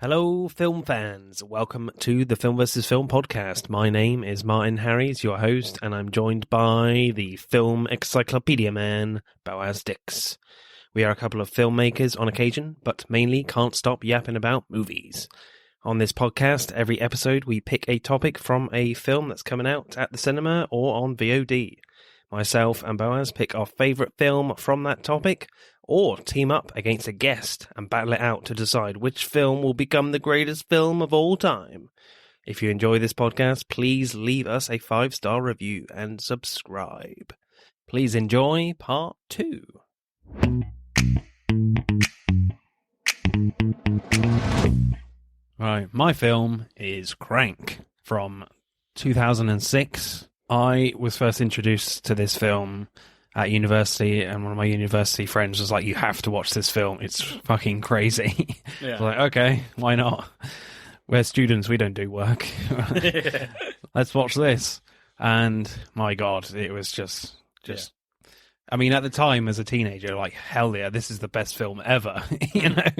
Hello, film fans. Welcome to the Film vs. Film podcast. My name is Martin Harries, your host, and I'm joined by the film encyclopedia man, Boaz Dix. We are a couple of filmmakers on occasion, but mainly can't stop yapping about movies. On this podcast, every episode we pick a topic from a film that's coming out at the cinema or on VOD. Myself and Boaz pick our favourite film from that topic, or team up against a guest and battle it out to decide which film will become the greatest film of all time. If you enjoy this podcast, please leave us a 5-star review and subscribe. Please enjoy part 2. Right, my film is Crank from 2006. I was first introduced to this film at university, and one of my university friends was like, you have to watch this film. It's fucking crazy. Yeah. I was like, okay, why not? We're students, we don't do work. Let's watch this. And my God, it was just. Yeah. I mean, at the time as a teenager, like, hell yeah, this is the best film ever, you know?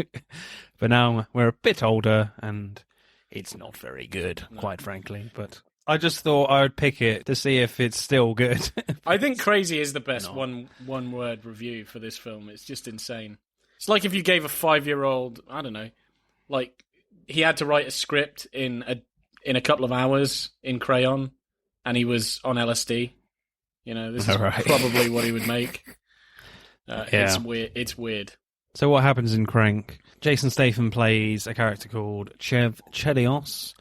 But now we're a bit older, and it's not very good, quite frankly, but I just thought I would pick it to see if it's still good. I think crazy is the best one-word review for this film. It's just insane. It's like if you gave a 5-year-old, I don't know, like he had to write a script in a couple of hours in crayon, and he was on LSD. You know, this is probably what he would make. It's weird. It's weird. So what happens in Crank? Jason Statham plays a character called Chelios,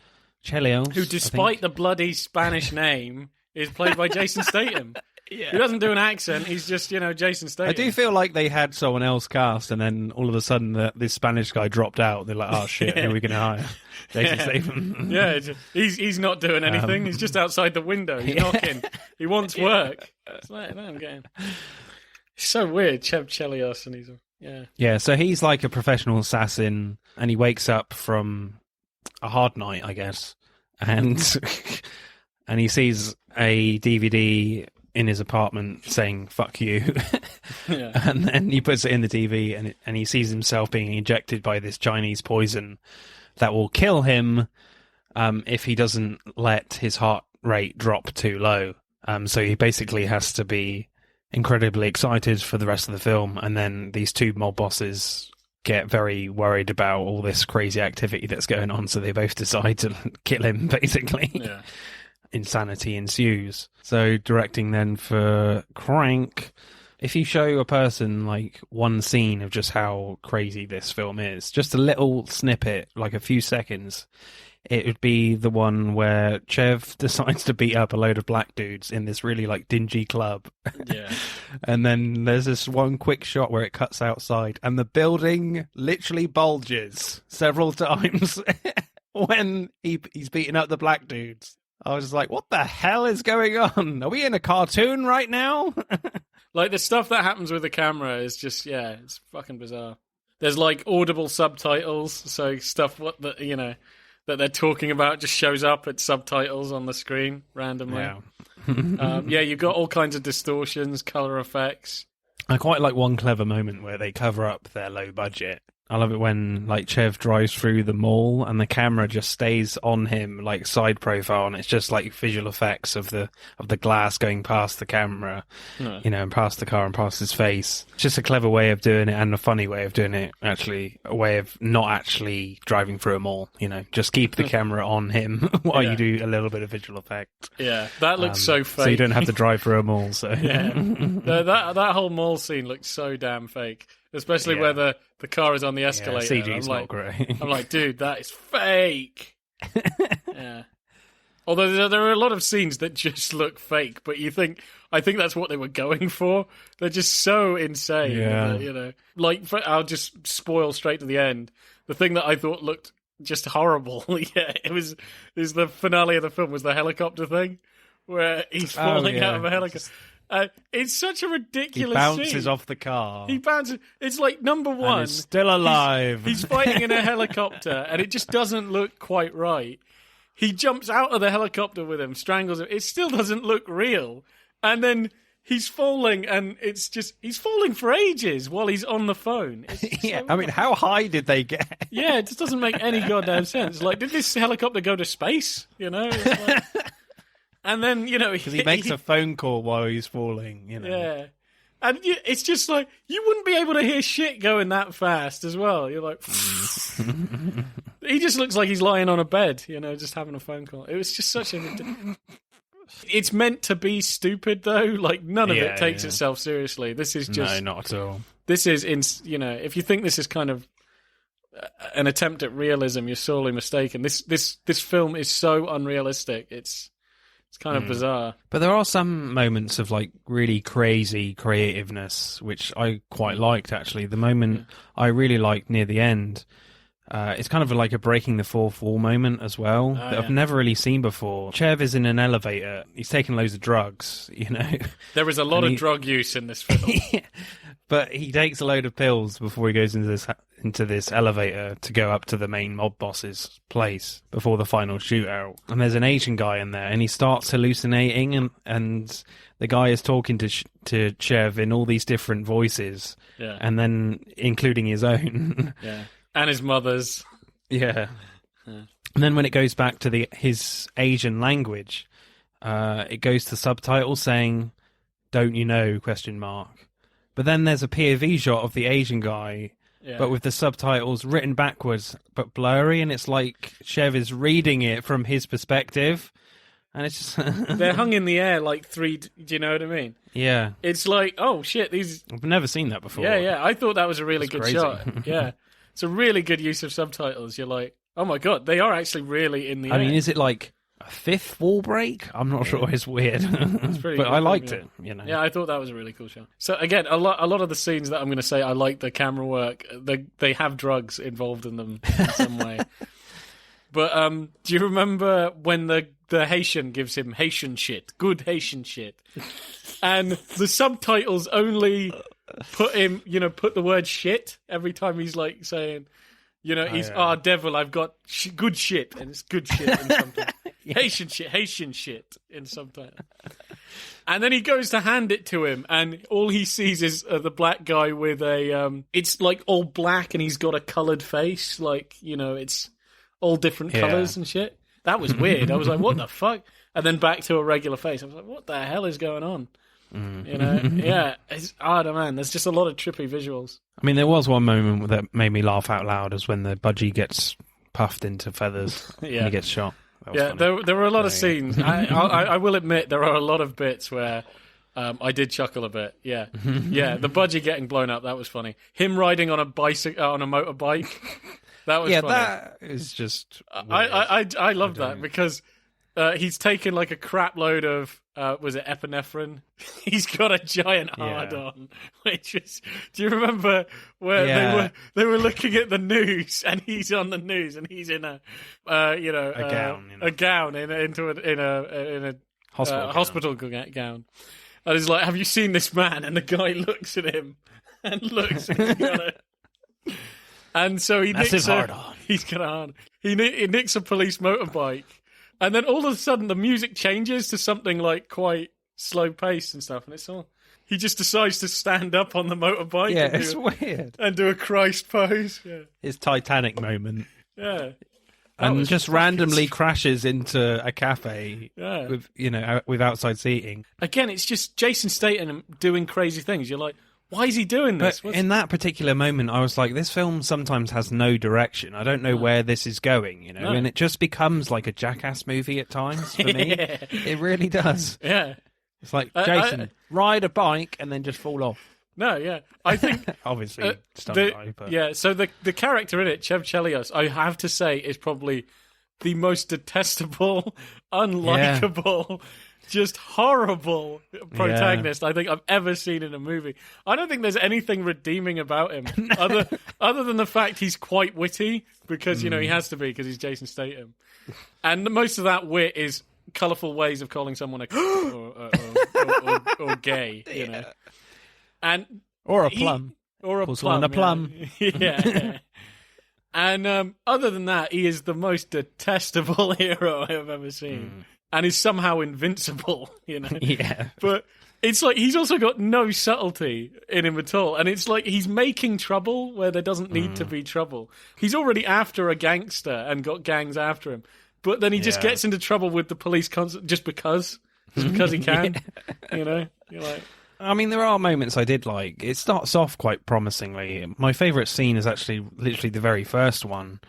who, despite the bloody Spanish name, is played by Jason Statham. Yeah. He doesn't do an accent. He's just, Jason Statham. I do feel like they had someone else cast, and then all of a sudden this Spanish guy dropped out. They're like, oh shit, who are we going to hire? Jason Statham. Yeah, he's not doing anything. He's just outside the window. He's knocking. He wants work. It's like, I'm getting. It's so weird, Chelios, and he's Yeah, so he's like a professional assassin, and he wakes up from a hard night, I guess, and and he sees a DVD in his apartment saying "fuck you," and then he puts it in the TV, and he sees himself being injected by this Chinese poison that will kill him if he doesn't let his heart rate drop too low. So he basically has to be incredibly excited for the rest of the film, and then these two mob bosses get very worried about all this crazy activity that's going on, so they both decide to kill him, basically. Yeah. Insanity ensues. So directing then for Crank, if you show a person like one scene of just how crazy this film is, just a little snippet, like a few seconds, it would be the one where Chev decides to beat up a load of black dudes in this really like dingy club. Yeah. And then there's this one quick shot where it cuts outside and the building literally bulges several times when he's beating up the black dudes. I was just like, what the hell is going on? Are we in a cartoon right now? Like, the stuff that happens with the camera is just, it's fucking bizarre. There's like audible subtitles, so stuff that they're talking about just shows up at subtitles on the screen randomly. Yeah. You've got all kinds of distortions, color effects. I quite like one clever moment where they cover up their low budget. I love it when like Chev drives through the mall and the camera just stays on him like side profile, and it's just like visual effects of the glass going past the camera, and past the car and past his face. It's just a clever way of doing it, and a funny way of doing it, actually, a way of not actually driving through a mall, just keep the camera on him while you do a little bit of visual effect. Yeah, that looks so fake. So you don't have to drive through a mall. So yeah, that whole mall scene looks so damn fake. Especially where the car is on the escalator. Yeah, CG's not great. I'm like, dude, that is fake. Yeah. Although there are a lot of scenes that just look fake, but I think that's what they were going for. They're just so insane. Yeah. I'll just spoil straight to the end. The thing that I thought looked just horrible. It was the finale of the film was the helicopter thing, where he's falling out of a helicopter. It's such a ridiculous scene. He bounces scene. Off the car. He bounces. It's like, number one, and he's still alive. He's fighting in a helicopter, and it just doesn't look quite right. He jumps out of the helicopter with him, strangles him. It still doesn't look real. And then he's falling, and it's just he's falling for ages while he's on the phone. Yeah, I mean, how high did they get? Yeah, it just doesn't make any goddamn sense. Like, did this helicopter go to space? You know, it's like... and then because he makes a phone call while he's falling. Yeah. And it's just like, you wouldn't be able to hear shit going that fast as well. You're like, he just looks like he's lying on a bed, just having a phone call. It was just such a... It's meant to be stupid, though. Like, none of it takes itself seriously. This is just... No, not at all. This is, if you think this is kind of an attempt at realism, you're sorely mistaken. This film is so unrealistic. It's kind of bizarre. But there are some moments of like really crazy creativeness, which I quite liked, actually. The moment I really liked near the end, it's kind of like a breaking the fourth wall moment as well that I've never really seen before. Chev is in an elevator. He's taking loads of drugs, There is a lot of drug use in this film. But he takes a load of pills before he goes into this elevator to go up to the main mob boss's place before the final shootout. And there's an Asian guy in there, and he starts hallucinating, and the guy is talking to Chev in all these different voices, and then including his own, and his mother's, And then when it goes back to his Asian language, it goes to subtitles saying, "Don't you know?" ? But then there's a POV shot of the Asian guy, but with the subtitles written backwards, but blurry, and it's like Chev is reading it from his perspective, and it's just... They're hung in the air like three... Do you know what I mean? Yeah. It's like, oh, shit, these... I've never seen that before. Yeah, I thought that was a really good crazy. shot. Yeah. It's a really good use of subtitles. You're like, oh my God, they are actually really in the air. I mean, is it like... a fifth wall break? I'm not sure. It's weird, but I liked it. Yeah, I thought that was a really cool shot. So again, a lot of the scenes that I'm going to say, I like the camera work. They have drugs involved in them in some way. But do you remember when the Haitian gives him Haitian shit, good Haitian shit, and the subtitles only put the word shit every time he's like saying. He's, devil, I've got good shit, and it's good shit in subtitle. Haitian shit in subtitle. And then he goes to hand it to him, and all he sees is the black guy with it's like all black, and he's got a coloured face, like, it's all different colours and shit. That was weird. I was like, what the fuck? And then back to a regular face. I was like, what the hell is going on? It's odd, man. There's just a lot of trippy visuals. I mean, there was one moment that made me laugh out loud, is when the budgie gets puffed into feathers and he gets shot. There were a lot of scenes. I will admit there are a lot of bits where I did chuckle a bit. Yeah, the budgie getting blown up, that was funny. Him riding on a motorbike, that was funny. That is just weird. I love that because he's taken like a crap load of was it epinephrine? He's got a giant hard on. Which is, do you remember where they were looking at the news, and he's on the news, and he's in a gown in a hospital gown, and he's like, "Have you seen this man?" And the guy looks at him and looks at him. And so he nicks hard on. He's got a hard. He nicks a police motorbike. And then all of a sudden, the music changes to something like quite slow paced and stuff, and it's all. He just decides to stand up on the motorbike. Yeah, it's weird. And do a Christ pose. Yeah, his Titanic moment. Yeah, and just randomly crashes into a cafe. Yeah, with outside seating. Again, it's just Jason Statham doing crazy things. You're like, why is he doing this? But in that particular moment, I was like, this film sometimes has no direction. I don't know where this is going, and it just becomes like a Jackass movie at times for me. It really does. Yeah. It's like, Jason, ride a bike and then just fall off. No, yeah. I think... Obviously, but... Yeah, so the character in it, Chev Chelios, I have to say, is probably the most detestable, unlikable... just horrible protagonist I think I've ever seen in a movie. I don't think there's anything redeeming about him other than the fact he's quite witty because he has to be because he's Jason Statham, and most of that wit is colourful ways of calling someone or gay, and or a plum, a plum. Yeah. And other than that, he is the most detestable hero I have ever seen. And is somehow invincible, Yeah. But It's like he's also got no subtlety in him at all. And it's like he's making trouble where there doesn't need to be trouble. He's already after a gangster and got gangs after him. But then he just gets into trouble with the police just because he can. You know? You're like... I mean, there are moments I did like. It starts off quite promisingly. My favourite scene is actually literally the very first one,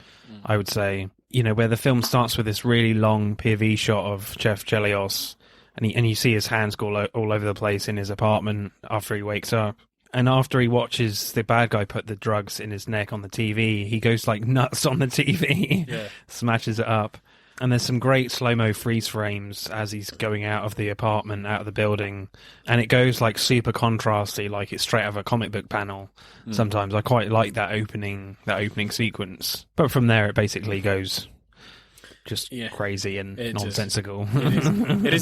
I would say. You know, where the film starts with this really long POV shot of Jeff Chelios, and you see his hands go all over the place in his apartment after he wakes up. And after he watches the bad guy put the drugs in his neck on the TV, he goes like nuts on the TV, smashes it up. And there's some great slow-mo freeze frames as he's going out of the apartment, out of the building. And it goes like super contrasty, like it's straight out of a comic book panel. Sometimes I quite like that opening sequence. But from there, it basically goes just crazy and nonsensical. It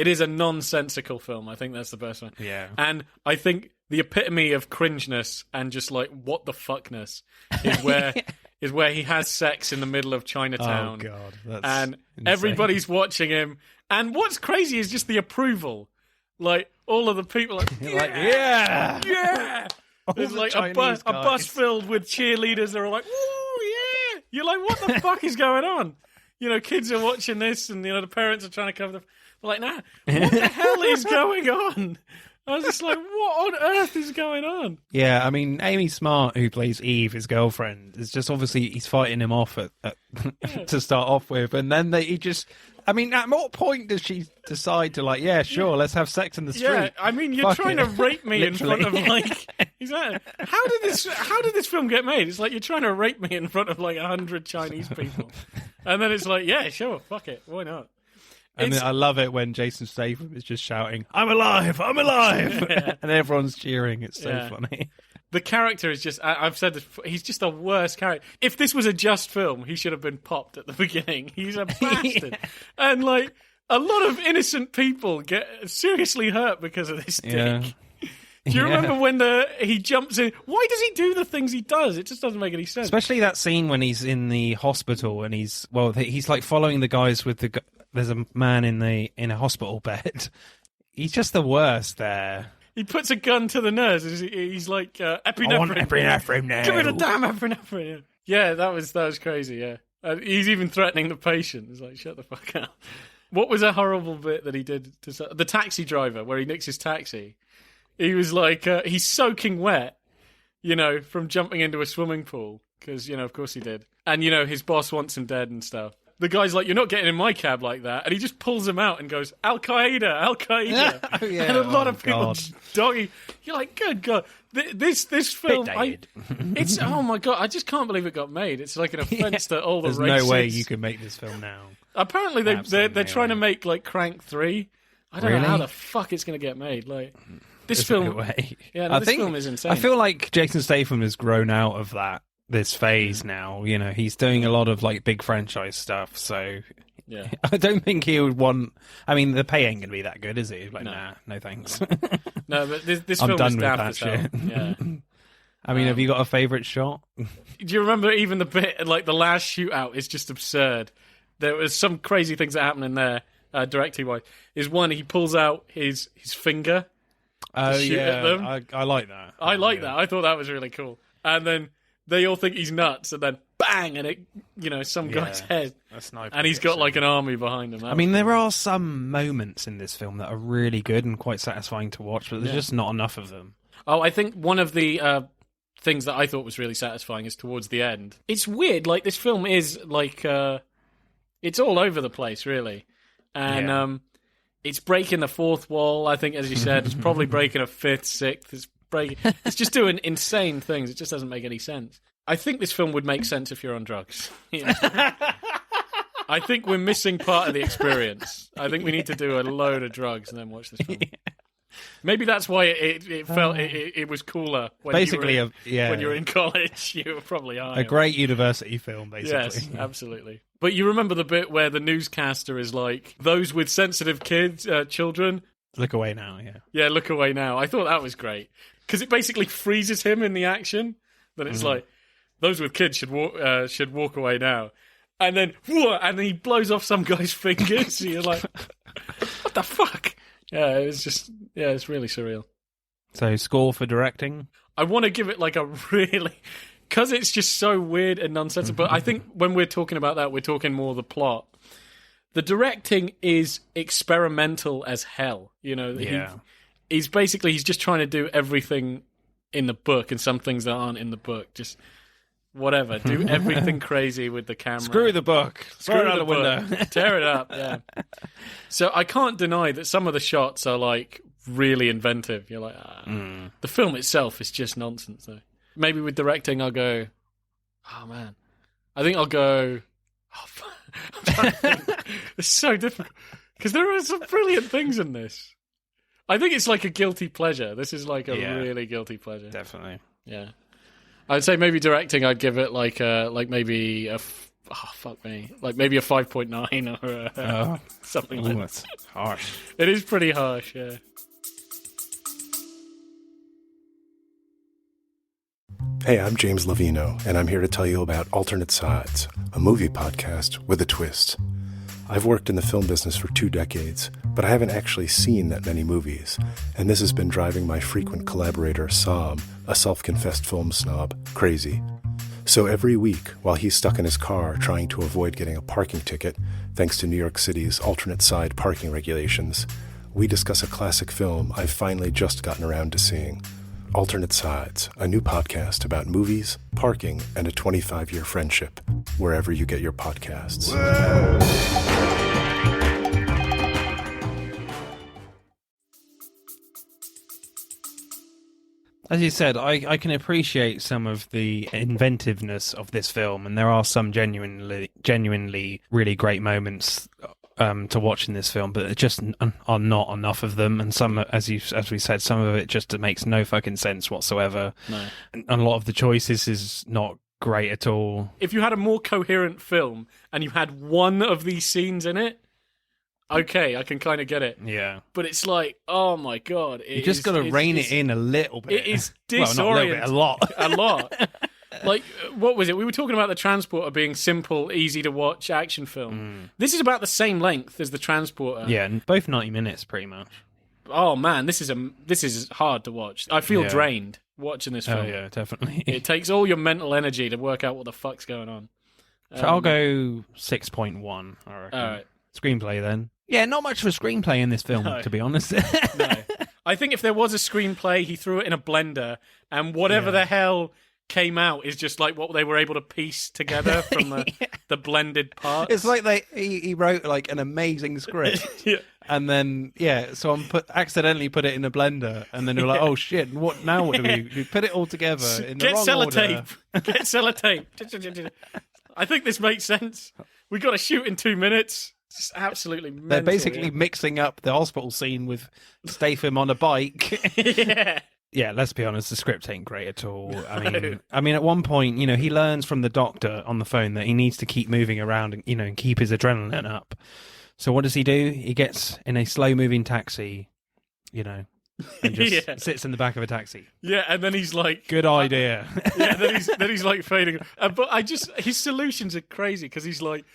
is a nonsensical film. I think that's the best one. Yeah. And I think the epitome of cringeness and just like what the fuckness is where... is where he has sex in the middle of Chinatown. Oh, God. That's and insane. Everybody's watching him. And what's crazy is just the approval. Like, all of the people like, yeah! There's like a bus filled with cheerleaders that are like, ooh, yeah! You're like, what the fuck is going on? You know, kids are watching this and, you know, the parents are trying to cover They're like, nah, what the hell is going on? I was just like, what on earth is going on? Yeah, I mean, Amy Smart, who plays Eve, his girlfriend, is just obviously, he's fighting him off to start off with. And then I mean, at what point does she decide to like, yeah, sure, let's have sex in the street? Yeah, I mean, you're trying to rape me in front of like, exactly. How did this film get made? It's like, you're trying to rape me in front of like 100 Chinese people. And then it's like, yeah, sure, fuck it, why not? And I love it when Jason Statham is just shouting, I'm alive! I'm alive! Yeah. And everyone's cheering. It's so funny. The character is just, I've said this before, he's just the worst character. If this was a just film, he should have been popped at the beginning. He's a bastard. And like, a lot of innocent people get seriously hurt because of this dick. Do you remember when he jumps in? Why does he do the things he does? It just doesn't make any sense. Especially that scene when he's in the hospital and he's like following the guys with there's a man in a hospital bed. He's just the worst there. He puts a gun to the nurse. He's like, epinephrine. I want epinephrine now. Give me the damn epinephrine. Yeah, that was crazy, yeah. He's even threatening the patient. He's like, shut the fuck up. What was a horrible bit that he did to the taxi driver, where he nicks his taxi? He was like, he's soaking wet, you know, from jumping into a swimming pool. Because, you know, of course he did. And, you know, his boss wants him dead and stuff. The guy's like, you're not getting in my cab like that. And he just pulls him out and goes, Al-Qaeda, Al-Qaeda. Oh, yeah. And a lot of people doggy. You're like, good God. This film, it's, oh my God, I just can't believe it got made. It's like an offence to all the races. There's no way you can make this film now. Apparently they're trying to make like Crank 3. I don't know how the fuck it's going to get made. Like, this film, this film is insane. I feel like Jason Statham has grown out of this phase now. You know, he's doing a lot of like big franchise stuff, so yeah. I don't think he would want. I mean, the pay ain't gonna be that good, is it? Like, no thanks. No, but this I'm film done is with daft that as hell. shit. Yeah. I mean, have you got a favourite shot? Do you remember even the bit like the last shootout is just absurd? There was some crazy things that happen in there, directing wise. Is one, he pulls out his finger. Oh shoot at them. I like that. I like that. I thought that was really cool. And then they all think he's nuts, and then bang, and it, you know, some guy's head. And he's got like an army behind him. I mean, there are some moments in this film that are really good and quite satisfying to watch, but there's just not enough of them. Oh, I think one of the things that I thought was really satisfying is towards the end. It's weird, like this film is like it's all over the place, really, and it's breaking the fourth wall. I think, as you said, it's probably breaking a fifth, sixth. It's just doing insane things. It just doesn't make any sense. I think this film would make sense if you're on drugs. You know? I think we're missing part of the experience. I think we need to do a load of drugs and then watch this film. Maybe that's why it felt it was cooler. When basically, when you were in college, you were probably high. A great university film, basically. Yes, absolutely. But you remember the bit where the newscaster is like, those with sensitive children. Look away now, Yeah, look away now. I thought that was great. Because it basically freezes him in the action. That it's like, those with kids should walk away now. And then he blows off some guy's fingers. You're like, what the fuck? Yeah, it's really surreal. So, score for directing? I want to give it like a really... Because it's just so weird and nonsensical. But I think when we're talking about that, we're talking more the plot. The directing is experimental as hell. You know, he's just trying to do everything in the book and some things that aren't in the book. Just whatever. Do everything crazy with the camera. Screw the book. Throw it out the window. Tear it up, yeah. So I can't deny that some of the shots are like really inventive. You're like, The film itself is just nonsense, though. Maybe with directing, I'll go, oh, man. I think I'll go, I'm trying to think. It's so difficult. Because there are some brilliant things in this. I think it's like a guilty pleasure. This is like a really guilty pleasure. Definitely. Yeah. I'd say maybe directing, I'd give it like maybe a 5.9 or something like that. That's harsh. It is pretty harsh, yeah. Hey, I'm James Lovino, and I'm here to tell you about Alternate Sides, a movie podcast with a twist. I've worked in the film business for 2 decades, but I haven't actually seen that many movies, and this has been driving my frequent collaborator, Sam, a self-confessed film snob, crazy. So every week, while he's stuck in his car trying to avoid getting a parking ticket, thanks to New York City's alternate side parking regulations, we discuss a classic film I've finally just gotten around to seeing. Alternate Sides, a new podcast about movies, parking, and a 25-year friendship, wherever you get your podcasts. As you said, I can appreciate some of the inventiveness of this film, and there are some genuinely really great moments to watch in this film, but there just are not enough of them, and some, as we said, some of it just makes no fucking sense whatsoever. No. And a lot of the choices is not great at all. If you had a more coherent film and you had one of these scenes in it, okay, I can kind of get it. Yeah. But it's like, oh my god. You just got to rein it in a little bit. It is well, not a little bit, a lot. A lot. Like, what was it? We were talking about The Transporter being simple, easy to watch action film. This is about the same length as The Transporter. Yeah, and both 90 minutes pretty much. Oh man, this is hard to watch. I feel drained watching this film. Oh yeah, definitely. It takes all your mental energy to work out what the fuck's going on. So I'll go 6.1, I reckon. All right. Screenplay then. Yeah, not much of a screenplay in this film, to be honest. No. I think if there was a screenplay, he threw it in a blender, and whatever the hell came out is just like what they were able to piece together from the blended parts. It's like he wrote like an amazing script, and then someone accidentally put it in a blender, and then they're like, oh shit, what do we put it all together in the wrong order? Get sellotape. I think this makes sense. We got to shoot in 2 minutes. It's absolutely mental. They're basically mixing up the hospital scene with Statham on a bike. Yeah, let's be honest, the script ain't great at all. I mean, at one point, he learns from the doctor on the phone that he needs to keep moving around and, and keep his adrenaline up. So what does he do? He gets in a slow-moving taxi, and just sits in the back of a taxi. Yeah, and then he's like... Good idea. Then he's like fading. But his solutions are crazy, because he's like...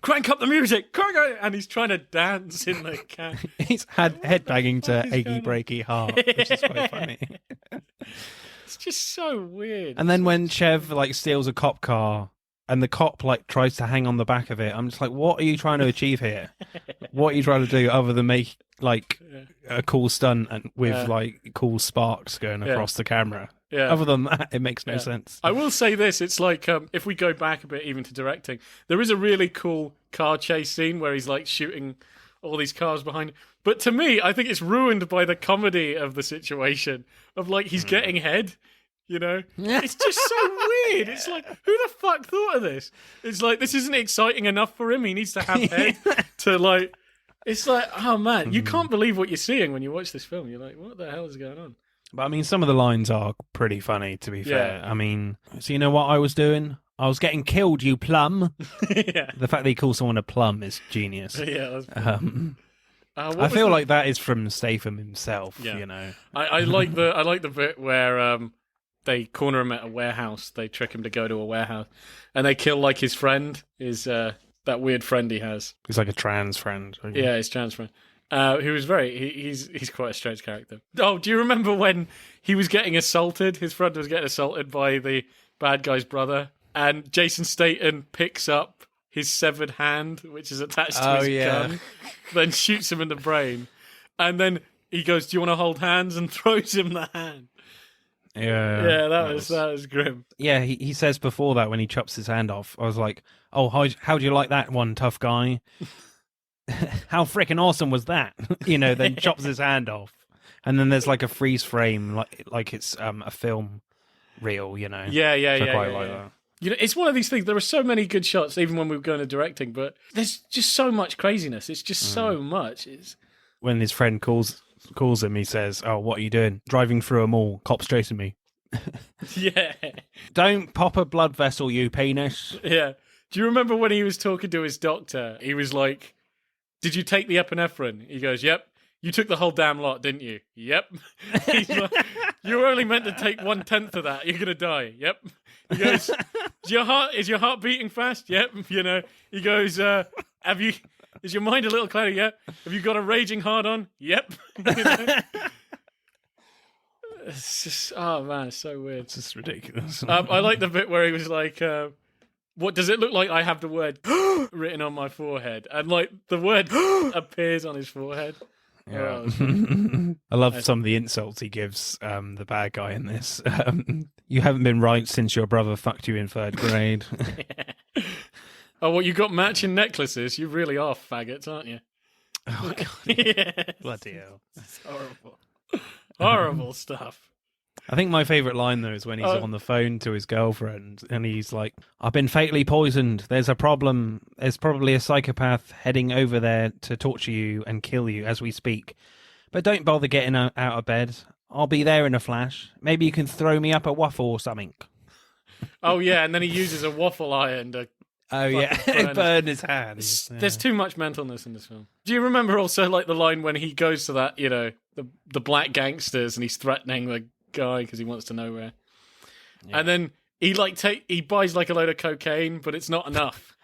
Crank up the music, and he's trying to dance in the can. He's headbanging to "Achy Breaky Heart," which is quite funny. It's just so weird. And then when Chev steals a cop car, and the cop tries to hang on the back of it, I'm just like, what are you trying to achieve here? What are you trying to do other than make a cool stunt and with cool sparks going across the camera? Yeah. Other than that, it makes no sense. I will say this, it's like, if we go back a bit even to directing, there is a really cool car chase scene where he's shooting all these cars behind. But to me, I think it's ruined by the comedy of the situation, of he's getting head, It's just so weird. It's like, who the fuck thought of this? It's like, this isn't exciting enough for him. He needs to have head to it's like, oh man, you can't believe what you're seeing when you watch this film. You're like, what the hell is going on? But I mean, some of the lines are pretty funny, to be fair. I mean, so you know what I was doing? I was getting killed, you plum. Yeah. The fact that he calls someone a plum is genius. Yeah. I feel like that is from Statham himself. I like the bit where they corner him at a warehouse. They trick him to go to a warehouse, and they kill his friend. That weird friend he has. He's like a trans friend. Yeah, his trans friend. who was he's quite a strange character. Oh, do you remember when he was getting assaulted? His friend was getting assaulted by the bad guy's brother, and Jason Statham picks up his severed hand, which is attached to his gun, then shoots him in the brain, and then he goes, "Do you want to hold hands?" and throws him the hand. Yeah, that was grim. Yeah, he says before that when he chops his hand off, I was like, "Oh, how do you like that one, tough guy? How freaking awesome was that?" Then chops his hand off, and then there's like a freeze frame, like it's a film reel, Yeah. So I quite like that. It's one of these things. There are so many good shots, even when we were going to directing, but there's just so much craziness. It's just so much. When his friend calls him, he says, "Oh, what are you doing? Driving through a mall, cops chasing me." Yeah. Don't pop a blood vessel, you penis. Yeah. Do you remember when he was talking to his doctor? He was like, "Did you take the epinephrine?" He goes, "Yep." "You took the whole damn lot, didn't you?" "Yep." He's like, "You were only meant to take 1/10 of that. You're gonna die." "Yep." He goes, Is your heart beating fast?" "Yep." He goes, Is your mind a little cloudy? "Yep." "Have you got a raging hard on?" "Yep." It's just, oh man, it's so weird. It's just ridiculous. I like the bit where he was like, "What does it look like? I have the word written on my forehead," and like the word appears on his forehead. Yeah. I love some of the insults he gives the bad guy in this. "You haven't been right since your brother fucked you in 3rd grade." Yeah. "Oh, well, you got matching necklaces. You really are faggots, aren't you?" Oh, God. Yes. Bloody hell. It's horrible. Horrible stuff. I think my favourite line, though, is when he's on the phone to his girlfriend and he's like, "I've been fatally poisoned. There's a problem. There's probably a psychopath heading over there to torture you and kill you as we speak. But don't bother getting out of bed. I'll be there in a flash. Maybe you can throw me up a waffle or something." Oh, yeah, and then he uses a waffle iron to... Oh, yeah, burn his hands. There's too much mentalness in this film. Do you remember also like the line when he goes to that, the black gangsters and he's threatening the guy because he wants to know where? Yeah. And then he buys like a load of cocaine, but it's not enough.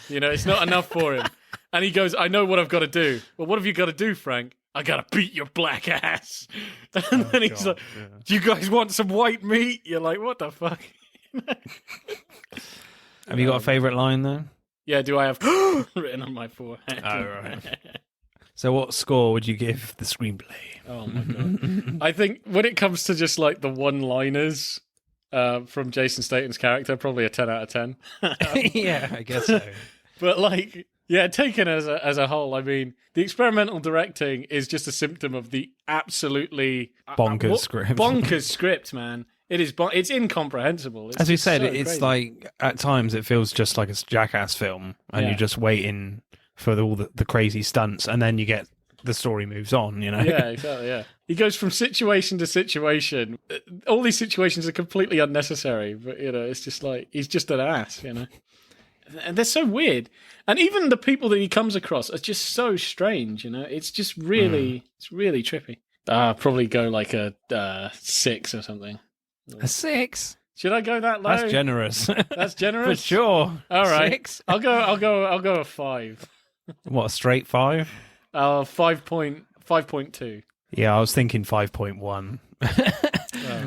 It's not enough for him. And he goes, "I know what I've got to do." "Well, what have you got to do, Frank?" "I got to beat your black ass." And then he's like, "Do you guys want some white meat?" You're like, what the fuck? Have you got a favourite line, though? Yeah, do I have written on my forehead? Oh, right. So what score would you give the screenplay? Oh, my God. I think when it comes to just, like, the one-liners from Jason Statham's character, probably a 10 out of 10. Yeah, I guess so. But, like, yeah, taken as a whole, I mean, the experimental directing is just a symptom of the absolutely... bonkers script. Bonkers script, man. It is. It's incomprehensible. It's as we said, so it's crazy. like at times it feels just like a Jackass film, and you're just waiting for all the crazy stunts, and then you get the story moves on. Yeah, exactly. Yeah, he goes from situation to situation. All these situations are completely unnecessary, but it's just like he's just an ass. And they're so weird, and even the people that he comes across are just so strange. It's just really, it's really trippy. Probably go like a 6 or something. A 6? Should I go that low? That's generous. That's generous for sure. All right, 6? I'll go a 5. What, a straight 5? 5.2. Yeah, I was thinking 5.1.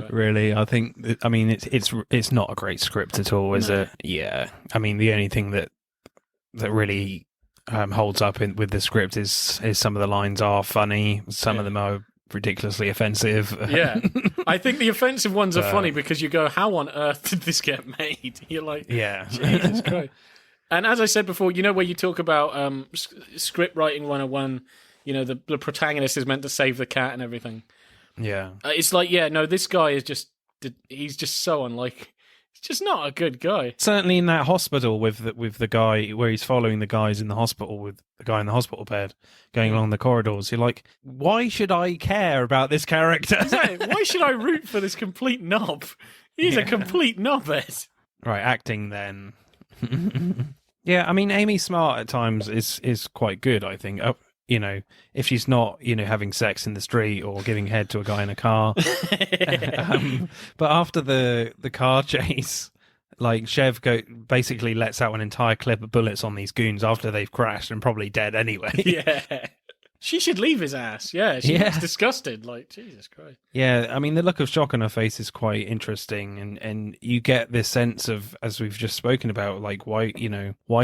Really, I think. It's not a great script at all, is it? Yeah. I mean, the only thing that really holds up with the script is some of the lines are funny. Some of them are ridiculously offensive. Yeah, I think the offensive ones are funny because you go, how on earth did this get made? You're like, yeah, Jesus Christ. And as I said before, where you talk about script writing 101, the protagonist is meant to save the cat and everything. Yeah, it's like, this guy is he's just so unlike. He's just not a good guy. Certainly in that hospital with the guy where he's following the guys in the hospital with the guy in the hospital bed going along the corridors. You're like, why should I care about this character? Exactly. Why should I root for this complete knob? He's a complete knobhead. Right, acting then. Yeah, I mean, Amy Smart at times is quite good, I think. If she's not, having sex in the street or giving head to a guy in a car. But after the car chase, like Chev basically lets out an entire clip of bullets on these goons after they've crashed and probably dead anyway. Yeah. She should leave his ass. Yeah, she looks disgusted. Like, Jesus Christ. Yeah, I mean, the look of shock on her face is quite interesting, and you get this sense of, as we've just spoken about, like, why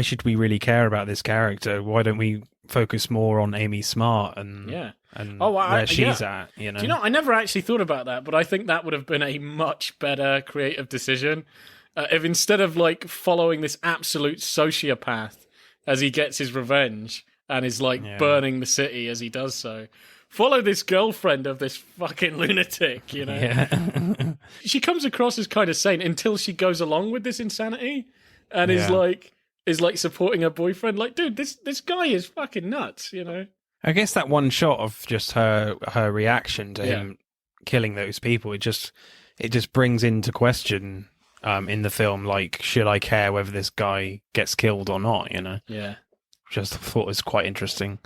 should we really care about this character? Why don't we focus more on Amy Smart and where she's at? You know? Do you know? I never actually thought about that, but I think that would have been a much better creative decision if instead of like following this absolute sociopath as he gets his revenge and is like burning the city as he does so, follow this girlfriend of this fucking lunatic, you know? Yeah. She comes across as kind of sane until she goes along with this insanity and is like supporting her boyfriend. Like, dude, this guy is fucking nuts, you know? I guess that one shot of just her reaction to him killing those people, it just brings into question in the film, like, should I care whether this guy gets killed or not, you know? Yeah. Just thought it was quite interesting.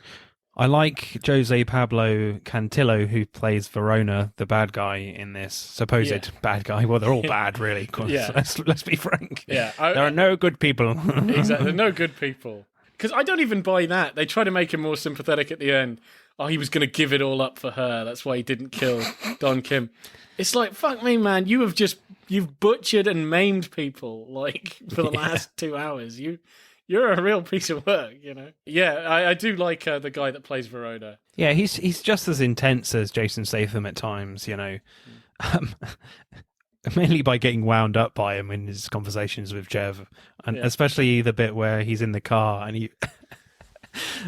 I like Jose Pablo Cantillo, who plays Verona, the bad guy in this supposed bad guy. Well, they're all bad, really. Let's be frank. Yeah, there are no good people. Exactly, there are no good people. Because I don't even buy that. They try to make him more sympathetic at the end. Oh, he was going to give it all up for her. That's why he didn't kill Don Kim. It's like, fuck me, man. You've butchered and maimed people like for the last 2 hours. You're a real piece of work, you know? Yeah, I do like the guy that plays Verona. Yeah, he's just as intense as Jason Statham at times, you know. Mainly by getting wound up by him in his conversations with Jev. And especially the bit where he's in the car and he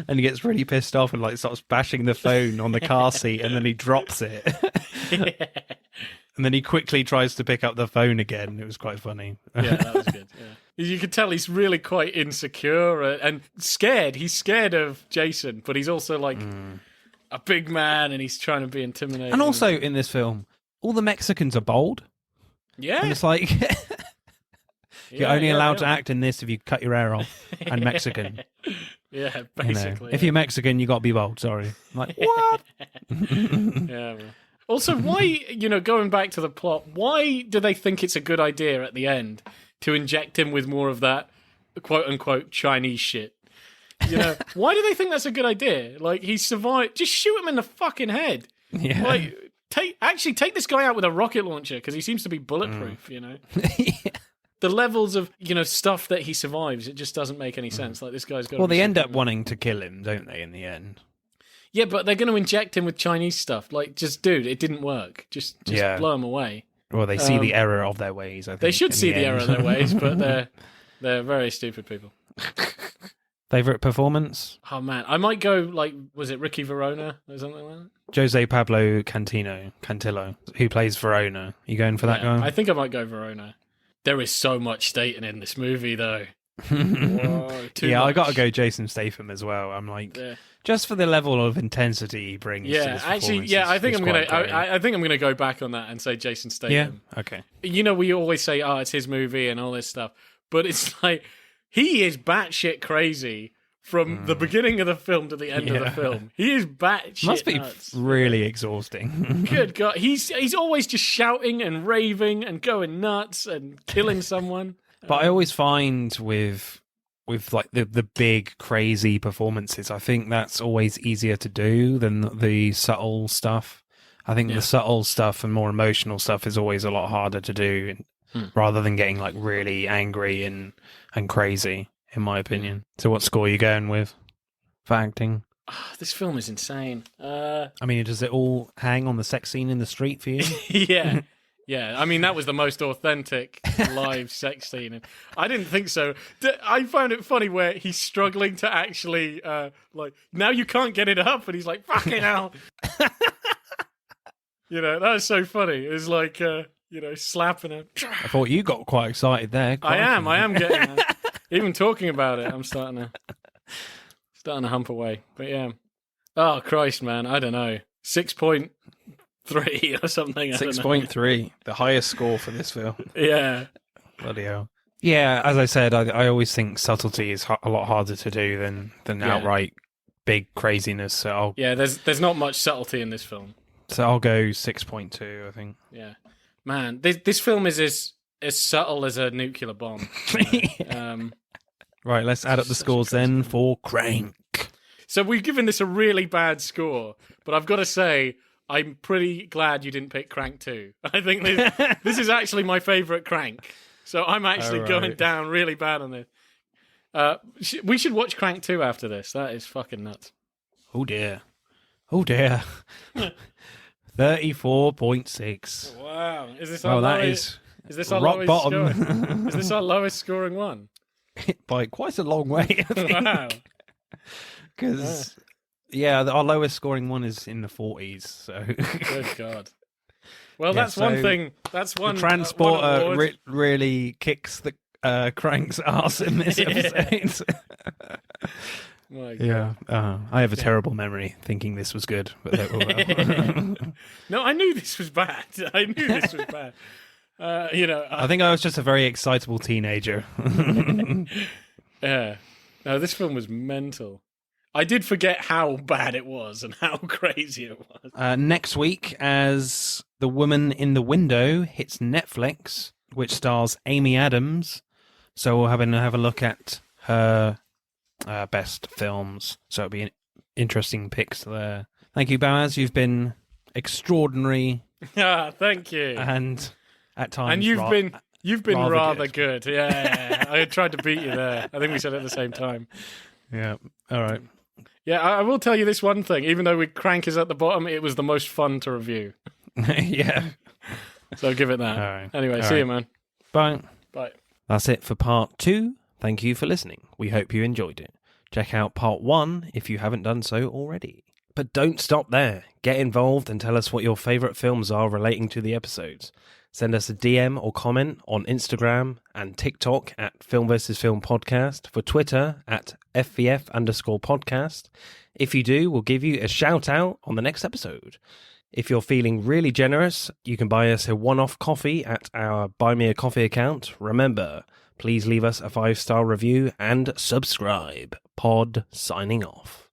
gets really pissed off and like starts bashing the phone on the car seat and then he drops it. And then he quickly tries to pick up the phone again. It was quite funny. Yeah, that was good. Yeah. You can tell he's really quite insecure and scared. He's scared of Jason, but he's also like a big man and he's trying to be intimidating. And also in this film, all the Mexicans are bold. Yeah. And it's like, you're only allowed to act in this if you cut your hair off and Mexican. Yeah, basically. If you're Mexican, you got to be bold, sorry. I'm like, what? Yeah, man. Also, why, going back to the plot, why do they think it's a good idea at the end to inject him with more of that quote-unquote Chinese shit? Why do they think that's a good idea? Like, he survived. Just shoot him in the fucking head. Yeah. Like, take this guy out with a rocket launcher because he seems to be bulletproof, Yeah. The levels of, stuff that he survives, it just doesn't make any sense. Like, this guy's got. Well, they end up wanting to kill him, don't they, in the end? Yeah, but they're going to inject him with Chinese stuff. Like, dude, it didn't work. Just blow him away. Well, they see the error of their ways, I think. They should see the error of their ways, but they're very stupid people. Favourite performance? Oh, man. I might go, was it Ricky Verona or something like that? Jose Pablo Cantillo, who plays Verona. You going for that guy? I think I might go Verona. There is so much Statham in this movie, though. Whoa, yeah, much. I got to go Jason Statham as well. I'm like, just for the level of intensity he brings. Yeah, to this actually, I think I'm gonna. I think I'm gonna go back on that and say Jason Statham. Yeah, okay. We always say, "Oh, it's his movie" and all this stuff, but it's like he is batshit crazy from the beginning of the film to the end of the film. He is batshit. Must be nuts. Really exhausting. Good God, he's always just shouting and raving and going nuts and killing someone. But I always find with like the big crazy performances, I think that's always easier to do than the subtle stuff. I think the subtle stuff and more emotional stuff is always a lot harder to do, rather than getting like really angry and crazy, in my opinion. So what score are you going with for acting? Oh, this film is insane. I mean, does it all hang on the sex scene in the street for you? Yeah. Yeah, I mean, that was the most authentic live sex scene. And I didn't think so. I found it funny where he's struggling to actually, now you can't get it up. And he's like, fucking hell. That was so funny. It was like, slapping him. I thought you got quite excited there. I am getting even talking about it, I'm starting to hump away. But yeah. Oh, Christ, man. I don't know. 6.3 or something. 6.3, the highest score for this film. Yeah. Bloody hell. Yeah, as I said, I always think subtlety is a lot harder to do than outright big craziness. So there's not much subtlety in this film. So I'll go 6.2, I think. Yeah. Man, this film is as subtle as a nuclear bomb. Right, let's add up the scores then for Crank. So we've given this a really bad score, but I've got to say, I'm pretty glad you didn't pick Crank 2. I think this is actually my favourite Crank. So I'm actually going down really bad on this. We should watch Crank 2 after this. That is fucking nuts. Oh dear. 34.6. Wow. Is this our rock bottom? Is this our lowest scoring one? By quite a long way, I think. Wow. Because, our lowest scoring one is in the 40s. So. Good God. Well, that's one thing. That's one. The transporter really kicks the Crank's ass in this episode. My God. I have a terrible memory thinking this was good. But No, I knew this was bad. I think I was just a very excitable teenager. Yeah. No, this film was mental. I did forget how bad it was and how crazy it was. Next week, as The Woman in the Window hits Netflix, which stars Amy Adams. So we'll have a look at her best films. So it'll be interesting picks there. Thank you, Boaz. You've been extraordinary. Thank you. And at times, and you've been rather good. good. Yeah. I tried to beat you there. I think we said it at the same time. Yeah. All right. Yeah, I will tell you this one thing. Even though Crank is at the bottom, it was the most fun to review. Yeah. So give it that. All right. Anyway, see you, man. Bye. Bye. That's it for part 2. Thank you for listening. We hope you enjoyed it. Check out part 1 if you haven't done so already. But don't stop there. Get involved and tell us what your favourite films are relating to the episodes. Send us a DM or comment on Instagram and TikTok at Film vs. Film Podcast, for Twitter at FVF_podcast. If you do, we'll give you a shout out on the next episode. If you're feeling really generous, you can buy us a one-off coffee at our Buy Me a Coffee account. Remember, please leave us a 5-star review and subscribe. Pod signing off.